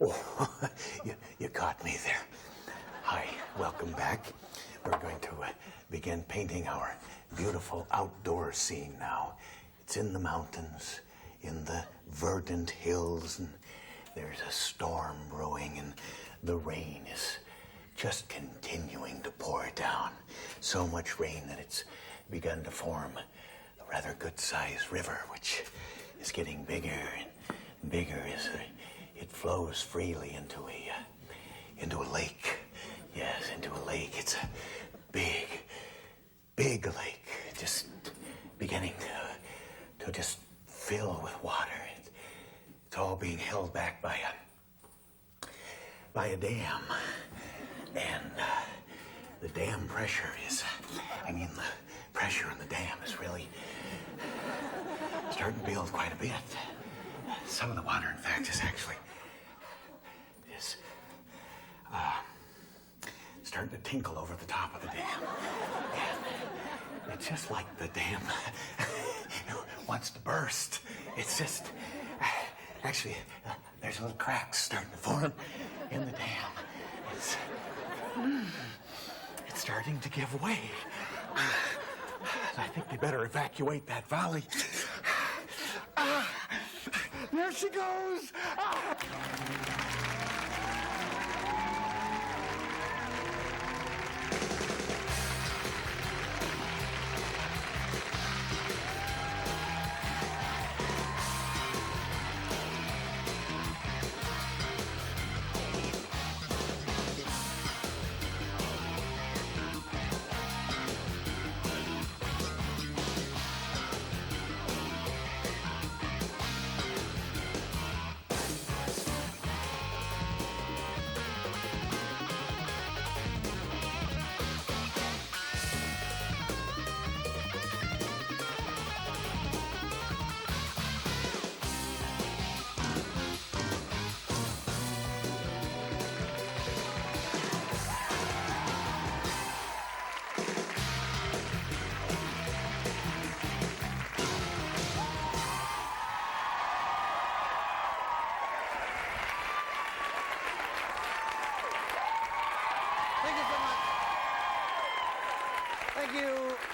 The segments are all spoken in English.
Oh, you caught me there. Hi, welcome back. We're going to begin painting our beautiful outdoor scene now. It's in the mountains, in the verdant hills, and there's a storm brewing, and the rain is just continuing to pour down. So much rain that it's begun to form a rather good-sized river, which is getting bigger and bigger as it flows freely into a lake. Yes, into a lake. It's a big, big lake, just beginning to just fill with water. It's all being held back by a dam. And the dam pressure the pressure in the dam is really starting to build quite a bit. Some of the water, in fact, is starting to tinkle over the top of the dam. And it's just like the dam wants to burst. It's just, there's little cracks starting to form in the dam. It's starting to give way. I think they better evacuate that valley. There she goes!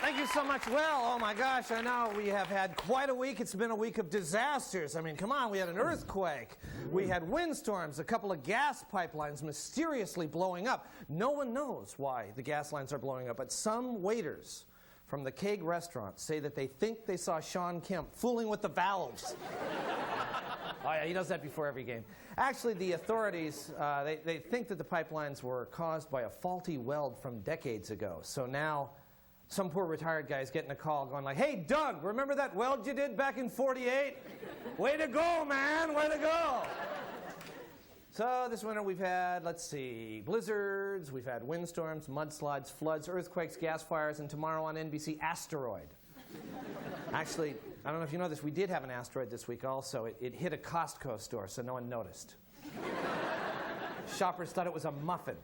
Thank you so much. Well, oh my gosh, I know we have had quite a week. It's been a week of disasters. I mean, come on, we had an earthquake. We had windstorms, a couple of gas pipelines mysteriously blowing up. No one knows why the gas lines are blowing up, but some waiters from the Keg restaurant say that they think they saw Sean Kemp fooling with the valves. Oh yeah, he does that before every game. Actually, the authorities, they think that the pipelines were caused by a faulty weld from decades ago. So now some poor retired guy's getting a call going like, "Hey, Doug, remember that weld you did back in '48? Way to go, man, way to go." So this winter we've had, let's see, blizzards, we've had windstorms, mudslides, floods, earthquakes, gas fires, and tomorrow on NBC, asteroid. Actually, I don't know if you know this, we did have an asteroid this week also. It hit a Costco store, so no one noticed. Shoppers thought it was a muffin.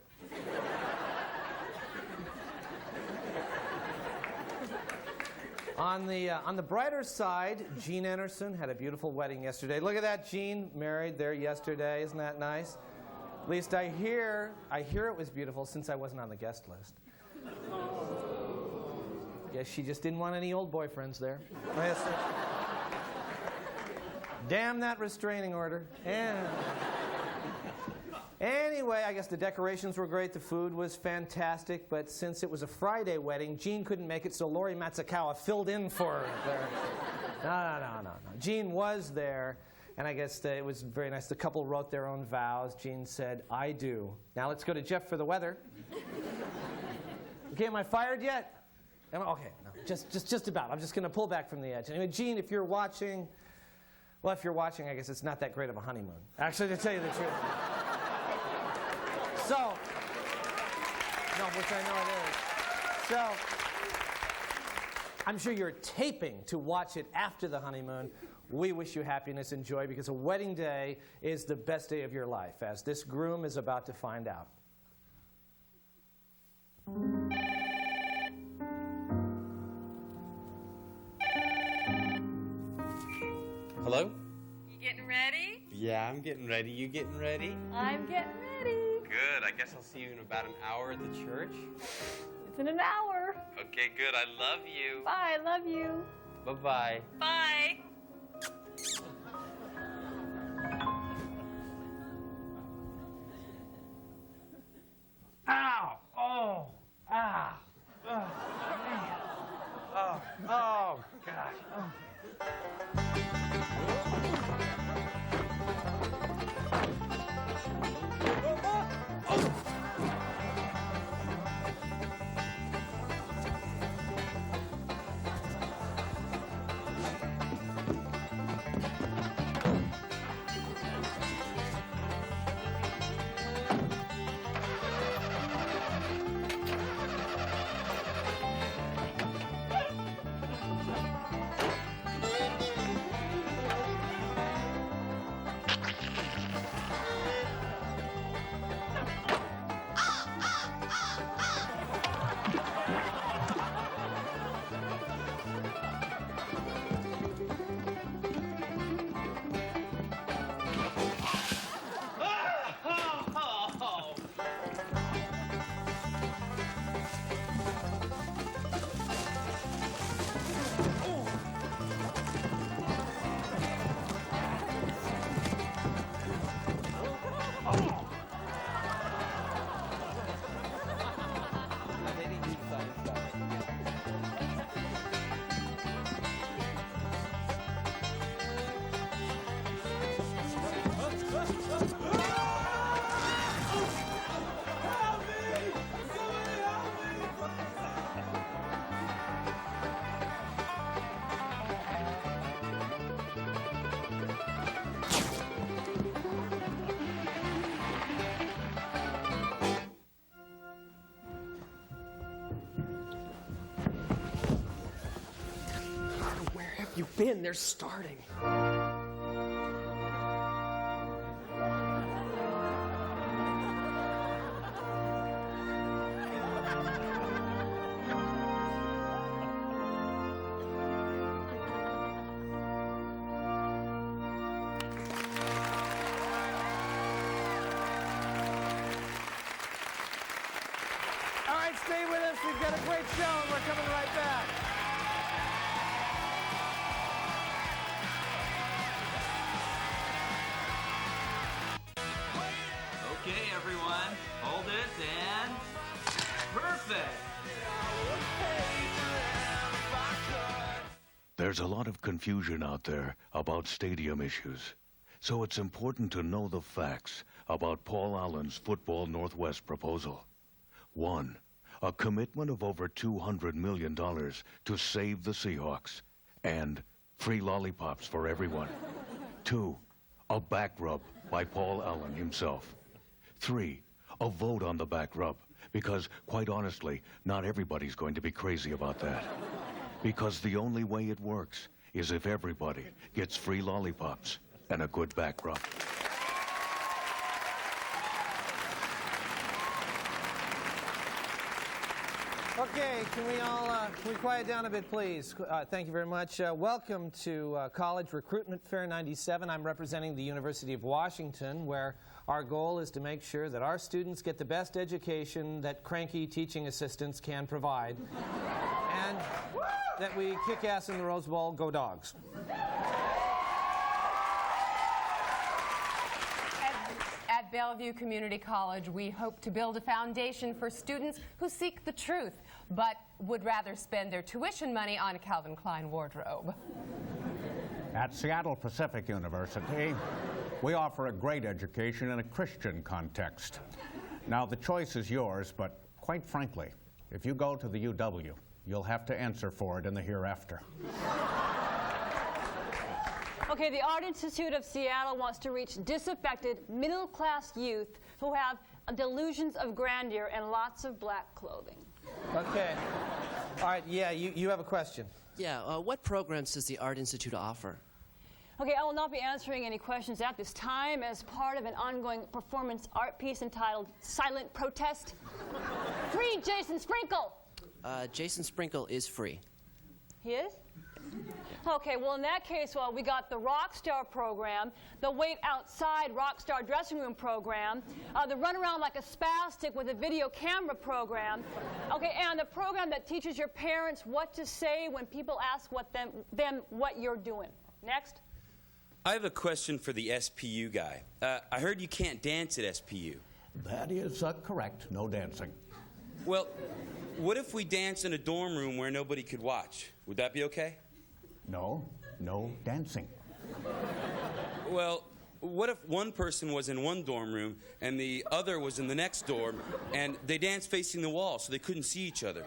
On the brighter side, Gene Anderson had a beautiful wedding yesterday. Look at that, Gene, married there yesterday. Isn't that nice? At least I hear it was beautiful since I wasn't on the guest list. Guess she just didn't want any old boyfriends there. Damn that restraining order. Yeah. Anyway, I guess the decorations were great, the food was fantastic, but since it was a Friday wedding, Gene couldn't make it, so Lori Matsukawa filled in for her. No. Gene was there, and I guess it was very nice. The couple wrote their own vows. Gene said, "I do." Now let's go to Jeff for the weather. Okay, am I fired yet? Okay, no, just about. I'm just going to pull back from the edge. Anyway, Gene, if you're watching, well, if you're watching, I guess it's not that great of a honeymoon. Actually, to tell you the truth. So, no, which I know it is. So, I'm sure you're taping to watch it after the honeymoon. We wish you happiness and joy because a wedding day is the best day of your life, as this groom is about to find out. Hello? You getting ready? Yeah, I'm getting ready. You getting ready? I'm getting ready. Good. I guess I'll see you in about an hour at the church. It's in an hour. Okay, good. I love you. Bye, I love you. Bye-bye. Bye. Ow! Oh! Ah! Oh, man. Oh, gosh. Oh. Where have you been? They're starting. All right, stay with us. We've got a great show, and we're coming right back. Okay, everyone, hold it and perfect. There's a lot of confusion out there about stadium issues. So it's important to know the facts about Paul Allen's Football Northwest proposal. 1, a commitment of over $200 million to save the Seahawks and free lollipops for everyone. 2, a back rub by Paul Allen himself. 3, a vote on the back rub, because quite honestly, not everybody's going to be crazy about that. Because the only way it works is if everybody gets free lollipops and a good back rub. Okay, can we quiet down a bit, please? Thank you very much. Welcome to College Recruitment Fair 97. I'm representing the University of Washington, where our goal is to make sure that our students get the best education that cranky teaching assistants can provide, and that we kick ass in the Rose Bowl. Go Dogs. At Bellevue Community College, we hope to build a foundation for students who seek the truth, but would rather spend their tuition money on a Calvin Klein wardrobe. At Seattle Pacific University, we offer a great education in a Christian context. Now, the choice is yours, but quite frankly, if you go to the UW, you'll have to answer for it in the hereafter. Okay, the Art Institute of Seattle wants to reach disaffected, middle-class youth who have delusions of grandeur and lots of black clothing. Okay. All right, yeah, you have a question. Yeah, what programs does the Art Institute offer? Okay, I will not be answering any questions at this time as part of an ongoing performance art piece entitled Silent Protest. Free Jason Sprinkle! Jason Sprinkle is free. He is? Okay, well, in that case, well, we got the Rockstar program, the Wait Outside Rockstar Dressing Room program, the Run Around Like a Spastic with a video camera program, okay, and the program that teaches your parents what to say when people ask them what you're doing. Next. I have a question for the SPU guy. I heard you can't dance at SPU. That is correct. No dancing. Well, what if we dance in a dorm room where nobody could watch? Would that be okay? No dancing. Well, what if one person was in one dorm room and the other was in the next dorm and they danced facing the wall so they couldn't see each other?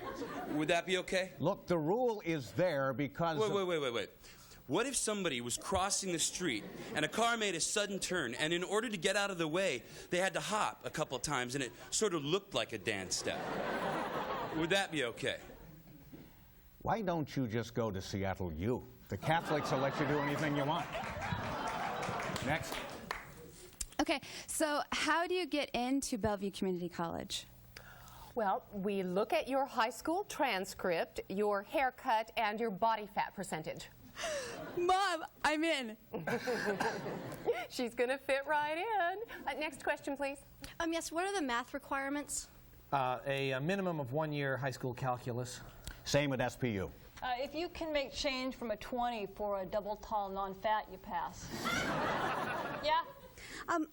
Would that be okay? Look, the rule is there because... Wait. What if somebody was crossing the street and a car made a sudden turn, and in order to get out of the way, they had to hop a couple times and it sort of looked like a dance step? Would that be okay? Why don't you just go to Seattle U? The Catholics will let you do anything you want. Next. Okay, so how do you get into Bellevue Community College? Well, we look at your high school transcript, your haircut, and your body fat percentage. Mom, I'm in. She's going to fit right in. Next question, please. Yes, what are the math requirements? A minimum of 1 year high school calculus. Same at SPU. If you can make change from a 20 for a double tall non-fat, you pass. Yeah?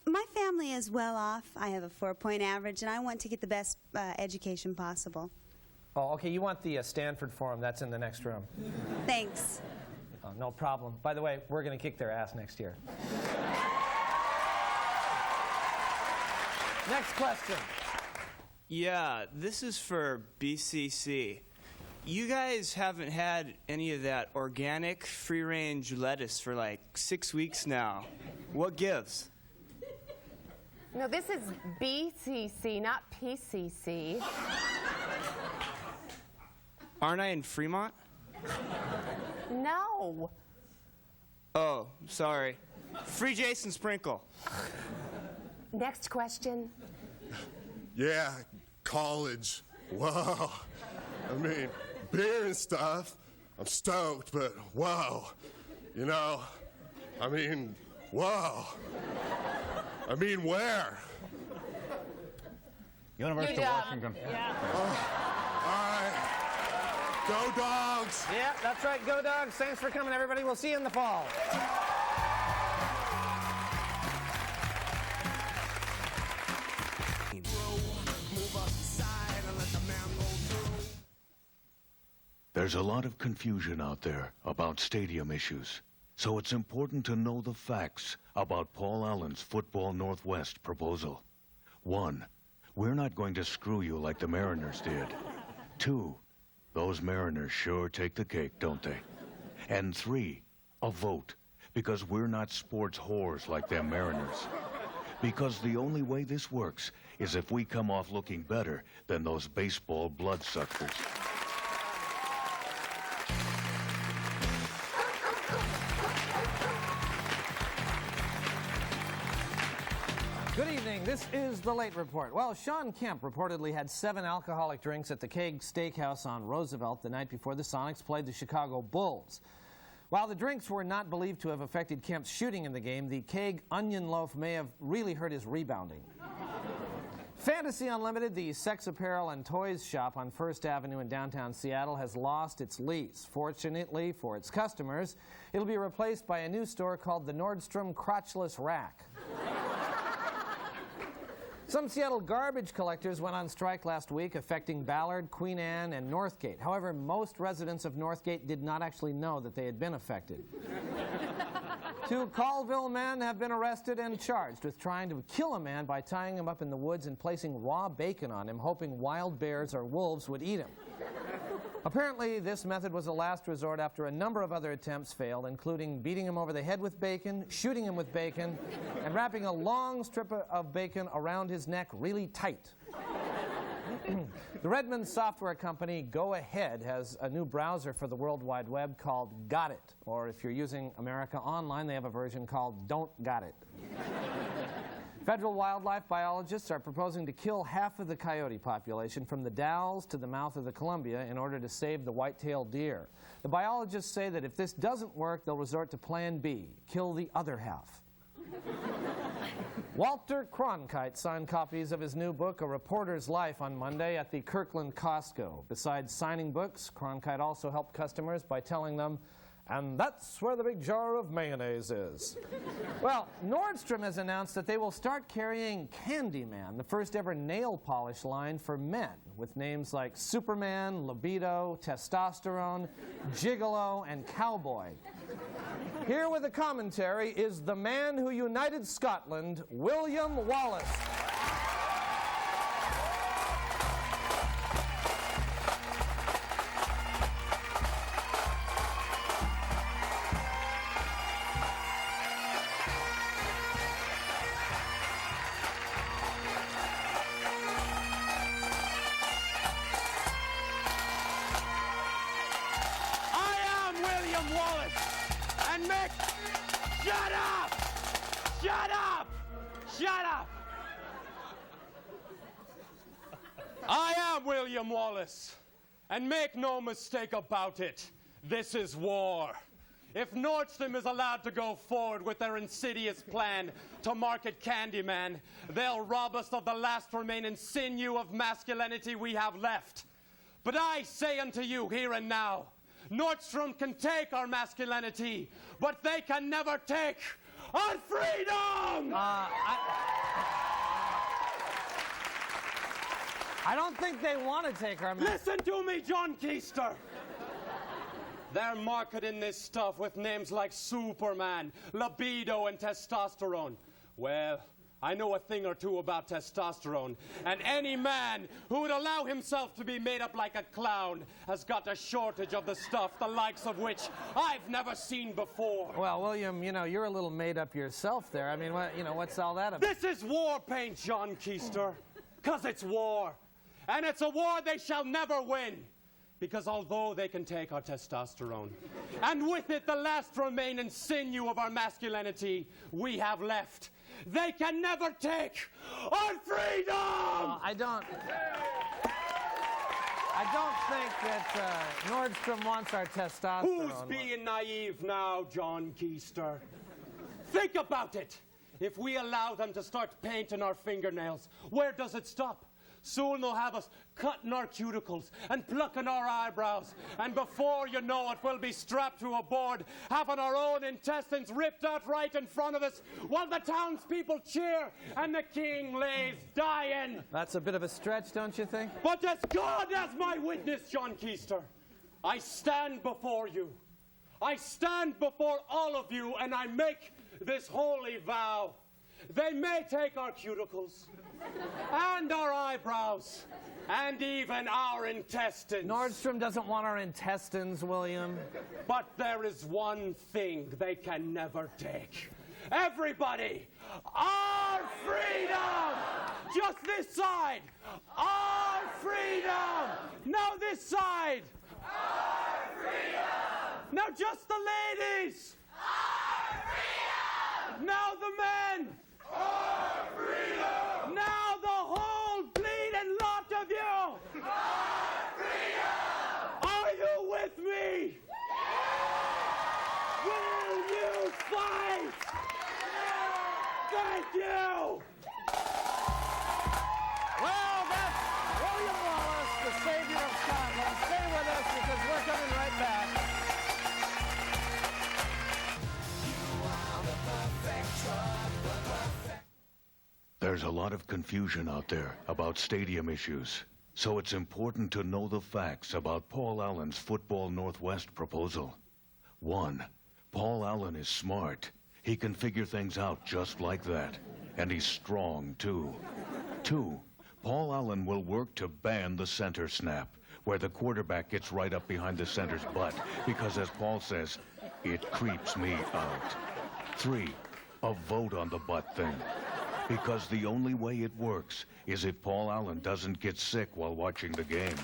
My family is well off. I have a 4-point average, and I want to get the best education possible. Oh, okay, you want the Stanford form. That's in the next room. Thanks. Oh, no problem. By the way, we're going to kick their ass next year. Next question. Yeah, this is for BCC. You guys haven't had any of that organic free-range lettuce for like 6 weeks now. What gives? No, this is BCC, not PCC. Aren't I in Fremont? No. Oh, sorry. Free Jason Sprinkle. Next question. Yeah, college. Wow. I mean, beer and stuff. I'm stoked, but wow. You know, I mean, wow. I mean, where? University of Washington. Yeah. All right. Go Dogs! Yeah, that's right. Go Dogs. Thanks for coming, everybody. We'll see you in the fall. There's a lot of confusion out there about stadium issues. So it's important to know the facts about Paul Allen's Football Northwest proposal. 1, we're not going to screw you like the Mariners did. 2, those Mariners sure take the cake, don't they? And 3, a vote, because we're not sports whores like them Mariners. Because the only way this works is if we come off looking better than those baseball bloodsuckers. Good evening. This is The Late Report. Well, Sean Kemp reportedly had 7 alcoholic drinks at the Keg Steakhouse on Roosevelt the night before the Sonics played the Chicago Bulls. While the drinks were not believed to have affected Kemp's shooting in the game, the Keg onion loaf may have really hurt his rebounding. Fantasy Unlimited, the sex apparel and toys shop on First Avenue in downtown Seattle, has lost its lease. Fortunately for its customers, it'll be replaced by a new store called the Nordstrom Crotchless Rack. Some Seattle garbage collectors went on strike last week, affecting Ballard, Queen Anne, and Northgate. However, most residents of Northgate did not actually know that they had been affected. 2 Colville men have been arrested and charged with trying to kill a man by tying him up in the woods and placing raw bacon on him, hoping wild bears or wolves would eat him. Apparently, this method was a last resort after a number of other attempts failed, including beating him over the head with bacon, shooting him with bacon, and wrapping a long strip of bacon around his neck really tight. The Redmond software company Go Ahead has a new browser for the World Wide Web called Got It, or if you're using America Online, they have a version called Don't Got It. Federal wildlife biologists are proposing to kill half of the coyote population from the Dalles to the mouth of the Columbia in order to save the white-tailed deer. The biologists say that if this doesn't work, they'll resort to Plan B, kill the other half. Walter Cronkite signed copies of his new book, A Reporter's Life, on Monday at the Kirkland Costco. Besides signing books, Cronkite also helped customers by telling them, "And that's where the big jar of mayonnaise is." Well, Nordstrom has announced that they will start carrying Candyman, the first ever nail polish line for men, with names like Superman, Libido, Testosterone, Gigolo, and Cowboy. Here with a commentary is the man who united Scotland, William Wallace. Shut up! Shut up! Shut up! I am William Wallace, and make no mistake about it, this is war. If Nordstrom is allowed to go forward with their insidious plan to market Candyman, they'll rob us of the last remaining sinew of masculinity we have left. But I say unto you here and now, Nordstrom can take our masculinity, but they can never take our freedom! I don't think they want to take our Listen to me, John Keister! They're marketing this stuff with names like Superman, Libido, and Testosterone. Well, I know a thing or two about testosterone, and any man who would allow himself to be made up like a clown has got a shortage of the stuff, the likes of which I've never seen before. Well, William, you know, you're a little made up yourself there. I mean, what's all that about? This is war paint, John Keister, because it's war. And it's a war they shall never win. Because although they can take our testosterone, and with it the last remaining sinew of our masculinity we have left, they can never take our freedom! I don't think that Nordstrom wants our testosterone. Who's being naive now, John Keister? Think about it. If we allow them to start painting our fingernails, where does it stop? Soon they'll have us cutting our cuticles and plucking our eyebrows. And before you know it, we'll be strapped to a board, having our own intestines ripped out right in front of us, while the townspeople cheer and the king lays dying. That's a bit of a stretch, don't you think? But as God as my witness, John Keister, I stand before you. I stand before all of you, and I make this holy vow. They may take our cuticles, and our eyebrows, and even our intestines. Nordstrom doesn't want our intestines, William. But there is one thing they can never take. Everybody, our freedom! Just this side, our freedom! Now this side, our freedom! Now just the ladies, our freedom! Now the men, our freedom! Now the whole bleeding lot of you! Our freedom! Are you with me? Yeah! Will you fight? Yeah! Thank you! Well, that's William Wallace, the savior of Scotland. Stay with us because we're coming right back. There's a lot of confusion out there about stadium issues, so it's important to know the facts about Paul Allen's Football Northwest proposal. 1. Paul Allen is smart. He can figure things out just like that. And he's strong, too. 2. Paul Allen will work to ban the center snap, where the quarterback gets right up behind the center's butt, because, as Paul says, it creeps me out. 3. A vote on the butt thing. Because the only way it works is if Paul Allen doesn't get sick while watching the game.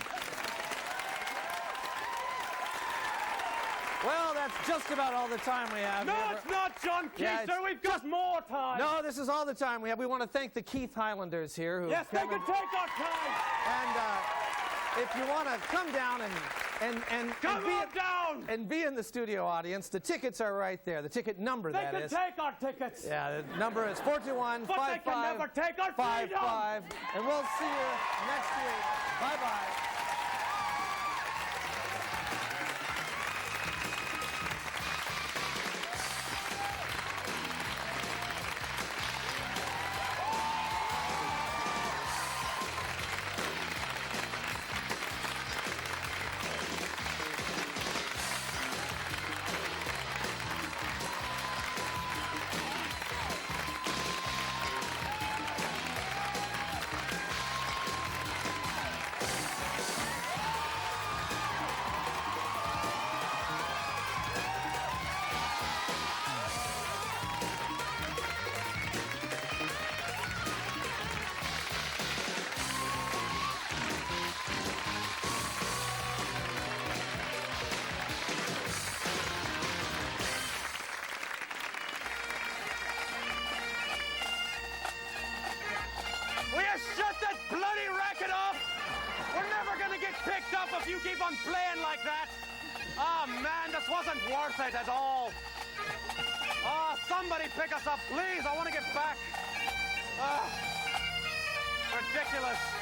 Well, that's just about all the time we have. No, it's not, John Yeah, Keister. We've got more time. No, this is all the time we have. We want to thank the Keith Highlanders here. Who Yes, they can take our time. And if you want to come down and be in the studio audience, the tickets are right there. The ticket number, that is. They can take our tickets. Yeah, the number is 421-5555. But they can never take our freedom. And we'll see you next week. Bye-bye. Picked up if you keep on playing like that. Oh man, this wasn't worth it at all. Oh, somebody pick us up, please. I want to get back. Ridiculous.